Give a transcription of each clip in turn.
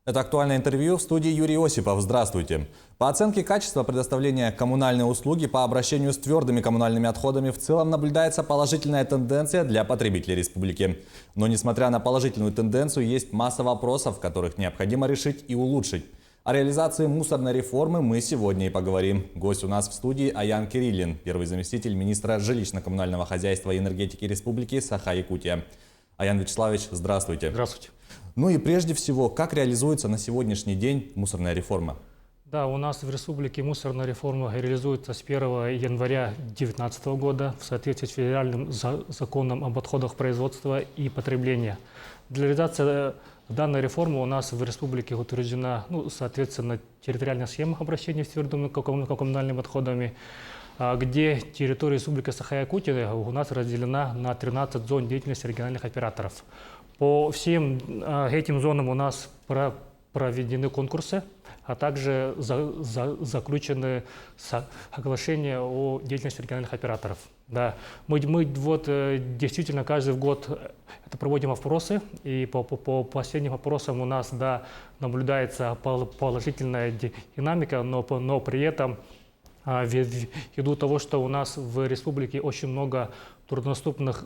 Это актуальное интервью в студии Юрий Осипов. Здравствуйте. По оценке качества предоставления коммунальной услуги по обращению с твердыми коммунальными отходами в целом наблюдается положительная тенденция для потребителей республики. Но несмотря на положительную тенденцию, есть масса вопросов, которых необходимо решить и улучшить. О реализации мусорной реформы мы сегодня и поговорим. Гость у нас в студии Аян Кириллин, первый заместитель министра жилищно-коммунального хозяйства и энергетики республики Саха-Якутия. Аян Вячеславович, здравствуйте. Здравствуйте. Ну и прежде всего, как реализуется на сегодняшний день мусорная реформа? Да, у нас в республике мусорная реформа реализуется с 1 января 2019 года в соответствии с федеральным законом об отходах производства и потребления. Для реализации данной реформы у нас в республике утверждена, соответственно, территориальная схема обращения с твердыми коммунальными отходами, где территория республики Саха-Якутия у нас разделена на 13 зон деятельности региональных операторов. По всем этим зонам у нас проведены конкурсы, а также заключены соглашения о деятельности региональных операторов. Да. Мы действительно каждый год это проводим опросы, и по последним опросам у нас наблюдается положительная динамика, но при этом ввиду того, что у нас в республике очень много труднодоступных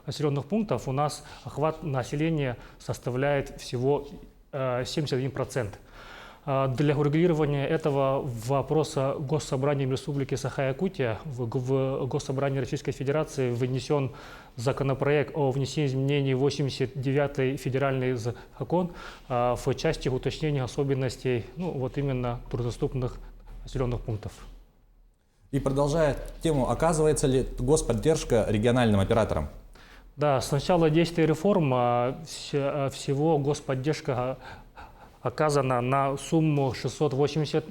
населенных пунктов, у нас охват населения составляет всего 71%. Для урегулирования этого вопроса Госсобранием Республики Саха-Якутия в Госсобрание Российской Федерации внесен законопроект о внесении изменений в 89-й федеральный закон в части уточнения особенностей именно труднодоступных населенных пунктов. И продолжая тему, оказывается ли господдержка региональным операторам? Да, с начала действия реформы всего господдержка оказана на сумму 680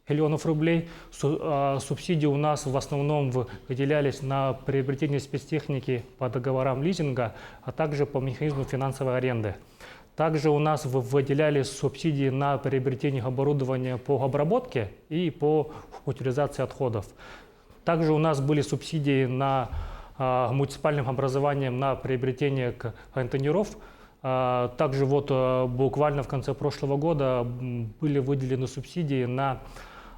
миллионов рублей. Субсидии у нас в основном выделялись на приобретение спецтехники по договорам лизинга, а также по механизму финансовой аренды. Также у нас выделялись субсидии на приобретение оборудования по обработке и по утилизации отходов. Также у нас были субсидии на муниципальным образованием на приобретение контейнеров. Также буквально в конце прошлого года были выделены субсидии на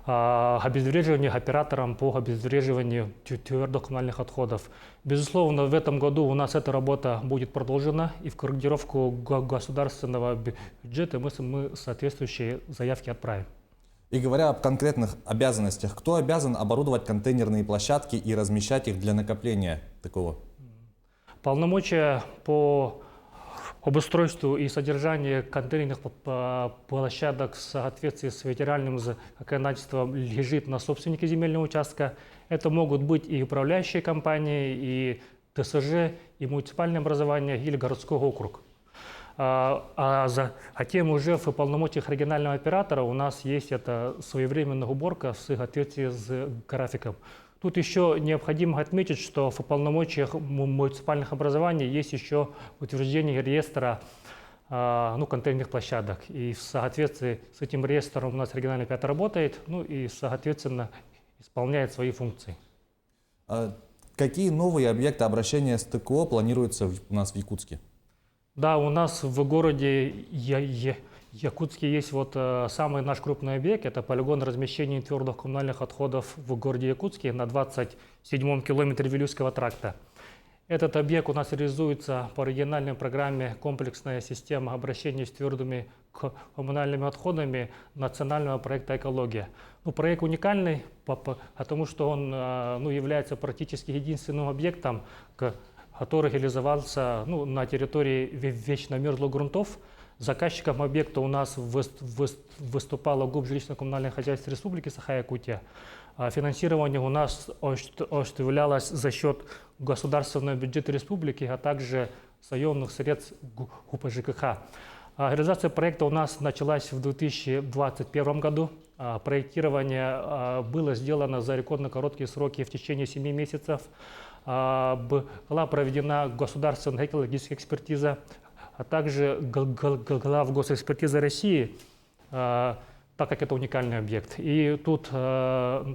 обезвреживание операторам по обезвреживанию твердых коммунальных отходов. Безусловно, в этом году у нас эта работа будет продолжена, и в корректировку государственного бюджета мы соответствующие заявки отправим. И говоря об конкретных обязанностях, кто обязан оборудовать контейнерные площадки и размещать их для накопления такого? Полномочия по обустройству и содержанию контейнерных площадок в соответствии с федеральным законодательством лежит на собственнике земельного участка. Это могут быть и управляющие компании, и ТСЖ, и муниципальное образование, или городской округ. Затем уже в полномочиях регионального оператора у нас есть это своевременная уборка в соответствии с графиком. Тут еще необходимо отметить, что в полномочиях муниципальных образований есть еще утверждение реестра контейнерных площадок. И в соответствии с этим реестром у нас региональный оператор работает, и, соответственно, исполняет свои функции. Какие новые объекты обращения с ТКО планируются у нас в Якутске? Да, у нас в городе Якутске есть самый наш крупный объект. Это полигон размещения твердых коммунальных отходов в городе Якутске на 27-м километре Вилюйского тракта. Этот объект у нас реализуется по региональной программе «Комплексная система обращения с твердыми коммунальными отходами» национального проекта «Экология». Проект уникальный, потому что он является практически единственным объектом, который реализовался на территории вечно мерзлых грунтов. Заказчиком объекта у нас выступало ГУП жилищно-коммунальное хозяйство Республики Саха-Якутия. Финансирование у нас осуществлялось за счет государственного бюджета республики, а также заемных средств ГУП ЖКХ. Реализация проекта у нас началась в 2021 году. Проектирование было сделано за рекордно короткие сроки в течение 7 месяцев. Была проведена государственная экологическая экспертиза, а также главгосэкспертиза России, так как это уникальный объект. И тут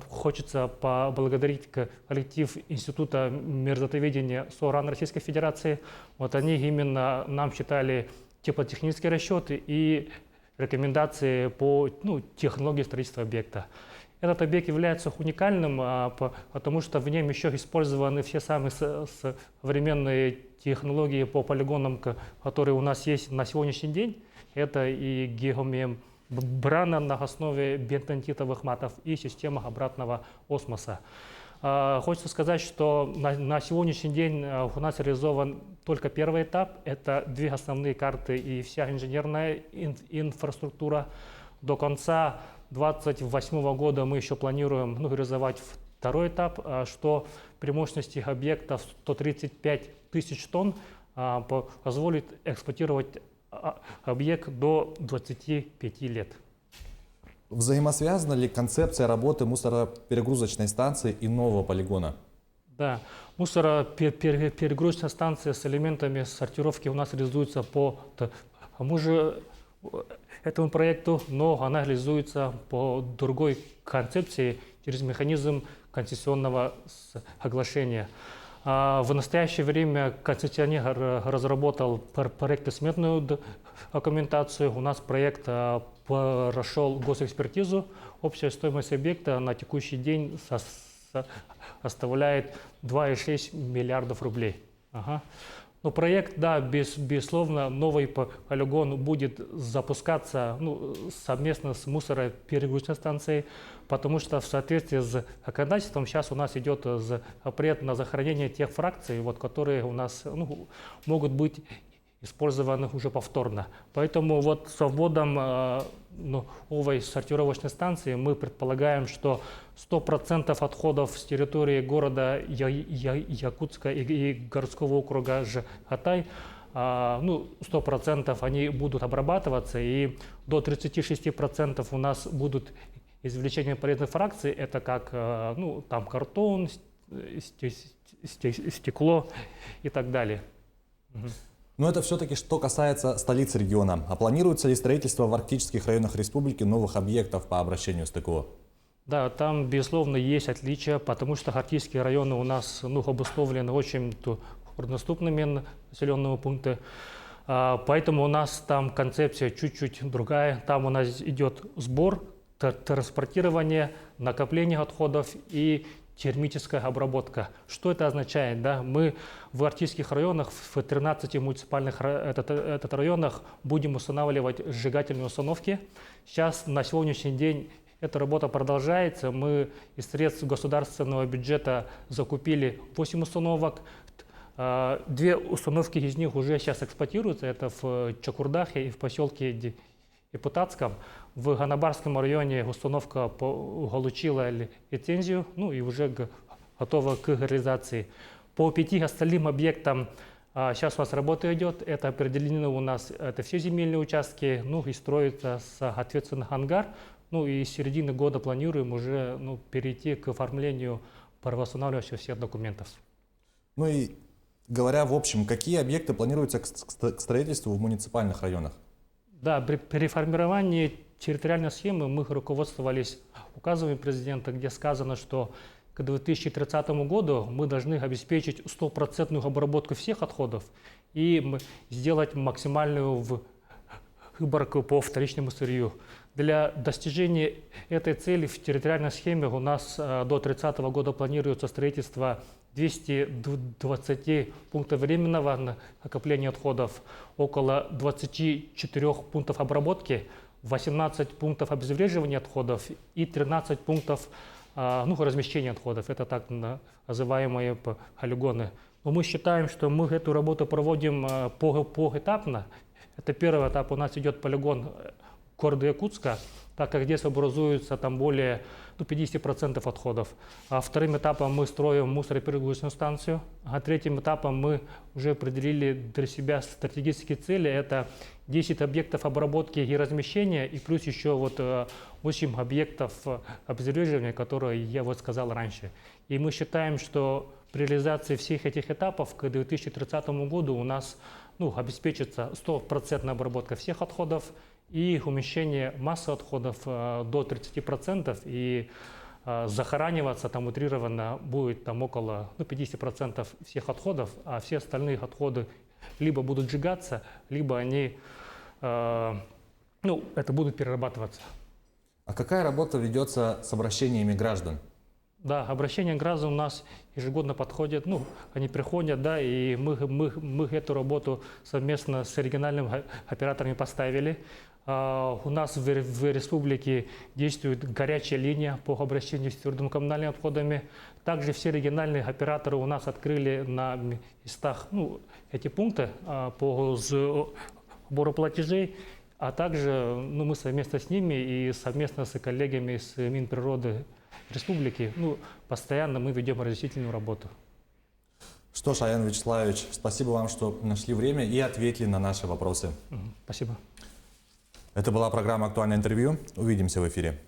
хочется поблагодарить коллектив Института мерзлотоведения СОРАН Российской Федерации. Они именно нам считали теплотехнические расчеты и рекомендации по технологии строительства объекта. Этот объект является уникальным, потому что в нем еще использованы все самые современные технологии по полигонам, которые у нас есть на сегодняшний день. Это и геомембрана на основе бентонитовых матов и система обратного осмоса. Хочется сказать, что на сегодняшний день у нас реализован только первый этап. Это две основные карты и вся инженерная инфраструктура. До конца 2028 года мы еще планируем реализовать второй этап, что при мощности объекта в 135 тысяч тонн позволит эксплуатировать объект до 25 лет. Взаимосвязана ли концепция работы мусороперегрузочной станции и нового полигона? Да, мусороперегрузочная станция с элементами сортировки у нас реализуется по тому же этому проекту, но она реализуется по другой концепции через механизм концессионного соглашения. В настоящее время концессионер разработал проектно-сметную документацию. У нас проект прошел госэкспертизу. Общая стоимость объекта на текущий день составляет 2,6 миллиардов рублей. Ага. Но проект, да, безусловно, новый полигон будет запускаться совместно с мусороперегрузочной станцией, потому что в соответствии с законодательством сейчас у нас идет запрет на захоронение тех фракций, которые у нас могут быть использованы уже повторно. Поэтому с вводом новой сортировочной станции мы предполагаем, что 100% отходов с территории города Якутска и городского округа Жагатай, 100% они будут обрабатываться, и до 36% у нас будут извлечения полезных фракций, это как там картон, стекло и так далее. Но это все-таки что касается столицы региона. А планируется ли строительство в арктических районах республики новых объектов по обращению с ТКО? Да, там, безусловно, есть отличия, потому что арктические районы у нас обусловлены очень труднодоступными населенными пунктами. Поэтому у нас там концепция чуть-чуть другая. Там у нас идет сбор, транспортирование, накопление отходов и термическая обработка. Что это означает? Да? Мы в арктических районах, в 13 муниципальных районах будем устанавливать сжигательные установки. Сейчас, на сегодняшний день, эта работа продолжается. Мы из средств государственного бюджета закупили 8 установок. 2 установки из них уже сейчас эксплуатируются. Это в Чакурдахе и в поселке Депутатском. В Ганабарском районе установка получила лицензию, и уже готова к реализации. По 5 остальным объектам сейчас у нас работа идет. Это определены у нас это все земельные участки, и строится соответственно ангар. И с середины года планируем уже перейти к оформлению правоустанавливающих всех документов. И говоря в общем, какие объекты планируются к строительству в муниципальных районах? Да, при формировании территориальной схемы мы руководствовались указами президента, где сказано, что к 2030 году мы должны обеспечить 100% обработку всех отходов и сделать максимальную выборку по вторичному сырью. Для достижения этой цели в территориальной схеме у нас до 2030 года планируется строительство 220 пунктов временного накопления отходов, около 24 пунктов обработки, 18 пунктов обезвреживания отходов и 13 пунктов размещения отходов. Это так называемые полигоны. Но мы считаем, что мы эту работу проводим поэтапно. Это первый этап, у нас идет полигон города Якутска, так как здесь образуется там более 50% отходов. А вторым этапом мы строим мусороперегрузочную станцию. А третьим этапом мы уже определили для себя стратегические цели. Это 10 объектов обработки и размещения, и плюс еще 8 объектов обезвреживания, которые я сказал раньше. И мы считаем, что при реализации всех этих этапов к 2030 году у нас обеспечится 100% обработка всех отходов и умещение массы отходов до 30%, и захораниваться там утрированно будет около 50% всех отходов, а все остальные отходы либо будут сжигаться, либо они Ну, это будут перерабатываться. А какая работа ведется с обращениями граждан? Да, обращения граждан у нас ежегодно подходят, ну, они приходят, да, и мы эту работу совместно с региональными операторами поставили. У нас в республике действует горячая линия по обращению с твердыми коммунальными отходами. Также все региональные операторы у нас открыли на местах, ну, эти пункты по сбору платежей. А также ну, мы совместно с ними и совместно с коллегами с Минприроды республики, ну, постоянно мы ведем разъяснительную работу. Что ж, Аян Вячеславович, спасибо вам, что нашли время и ответили на наши вопросы. Спасибо. Это была программа «Актуальное интервью». Увидимся в эфире.